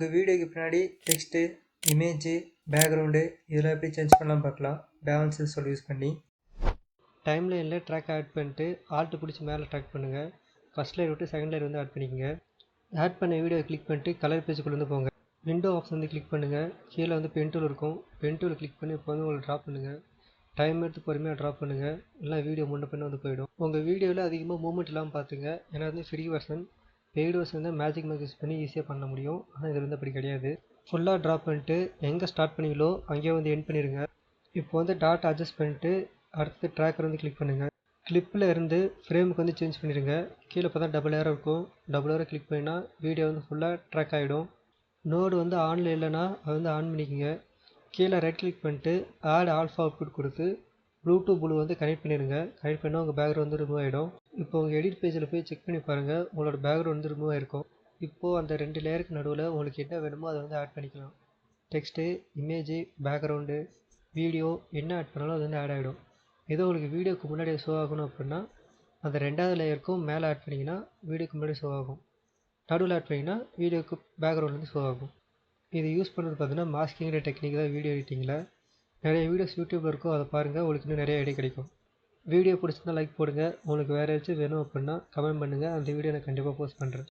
உங்கள் வீடியோக்கு பின்னாடி டெக்ஸ்ட்டு, இமேஜு, பேக்ரவுண்டு இதெல்லாம் எப்படி சேஞ்ச் பண்ணலாம் பார்க்கலாம். பேலன்ஸு சொல்லி யூஸ் பண்ணி டைம் லைனில் ட்ராக் ஆட் பண்ணிட்டு ஆல்ட்டு பிடிச்சி மேலே ட்ராக் பண்ணுங்கள். ஃபஸ்ட் லேயர் விட்டு செகண்ட் லேயர் வந்து ஆட் பண்ணிக்கோங்க. ஆட் பண்ண வீடியோ கிளிக் பண்ணிட்டு கலர் பேஜுக்குள்ளே வந்து போங்க. விண்டோ ஆப்ஷன் வந்து கிளிக் பண்ணுங்கள். கீழே வந்து பென் டூல் இருக்கும். பென் டூல் கிளிக் பண்ணி இப்போ வந்து உங்களுக்கு ட்ராப் பண்ணுங்கள். டைம் எடுத்து பொறுமையாக ட்ராப் பண்ணுங்கள். எல்லாம் வீடியோ முன்ன பின்ன வந்து போயிடும். உங்கள் வீடியோவில் அதிகமாக மூவ்மெண்ட் இல்லாமல் பார்த்துங்க. ஏன்னா வந்து ஃப்ரீ வெர்ஷன். பெய்டு வெர்ஷன் வந்து மேஜிக் மேக் யூஸ் பண்ணி ஈஸியாக பண்ண முடியும். ஆனால் இதில் வந்து அப்படி கிடையாது. ஃபுல்லாக ட்ராப் பண்ணிட்டு எங்கே ஸ்டார்ட் பண்ணீங்களோ அங்கேயே வந்து எண்ட் பண்ணிடுங்க. இப்போ வந்து டாட் அட்ஜஸ்ட் பண்ணிட்டு அடுத்து ட்ராக்கர் வந்து கிளிக் பண்ணுங்கள். கிளிப்பில் இருந்து ஃப்ரேமுக்கு வந்து சேஞ்ச் பண்ணிடுங்க. கீழே பார்த்தா டபுள் ஏரோ இருக்கும். டபுள் ஏரோ கிளிக் பண்ணினா வீடியோ வந்து ஃபுல்லாக ட்ராக் ஆகிடும். நோடு வந்து ஆனில் இல்லைன்னா அது வந்து ஆன் பண்ணிக்கோங்க. கீழே ரைட் கிளிக் பண்ணிட்டு ஆட் ஆல்ஃபா அவுட்புட் கொடுத்து ப்ளூ வந்து கனெக்ட் பண்ணிடுங்க. கனெக்ட் பண்ணால் உங்கள் பேக்ரவுண்ட் வந்து ரிமூவ் ஆகிடும். இப்போ உங்கள் எடிட் பேஜில் போய் செக் பண்ணி பாருங்கள். உங்களோட பேக்ரவுண்ட் வந்து ரிமூவ் ஆகிருக்கும். இப்போது அந்த 2 லேயருக்கு நடுவில் உங்களுக்கு என்ன வேணுமோ அதை வந்து ஆட் பண்ணிக்கலாம். டெக்ஸ்ட்டு, இமேஜு, பேக்ரவுண்டு, வீடியோ என்ன ஆட் பண்ணாலும் அது வந்து ஆட் ஆகிடும். ஏதோ உங்களுக்கு வீடியோக்கு முன்னாடி ஷோ ஆகணும் அப்படின்னா அந்த 2வது லேயருக்கும் மேலே ஆட் பண்ணிங்கன்னா வீடியோக்கு முன்னாடி ஷோ ஆகும். நடுவில் ஆட் பண்ணிங்கன்னா வீடியோக்கு பேக்ரவுண்ட் வந்து ஷோ ஆகும். இது யூஸ் பண்ணுறது பார்த்தீங்கன்னா மாஸ்கிங்கிற டெக்னிக் தான் வீடியோ எடிட்டிங்கில். நிறைய வீடியோஸ் யூடியூப்பில் இருக்கும். அதை பாருங்கள். உங்களுக்கு இன்னும் நிறைய ஐடியா கிடைக்கும். வீடியோ பிடிச்சிருந்தா லைக் போடுங்க. உங்களுக்கு வேறு ஏதாச்சும் வேணும் அப்படின்னா கமெண்ட் பண்ணுங்கள். அந்த வீடியோ நான் கண்டிப்பாக போஸ்ட் பண்ணுறேன்.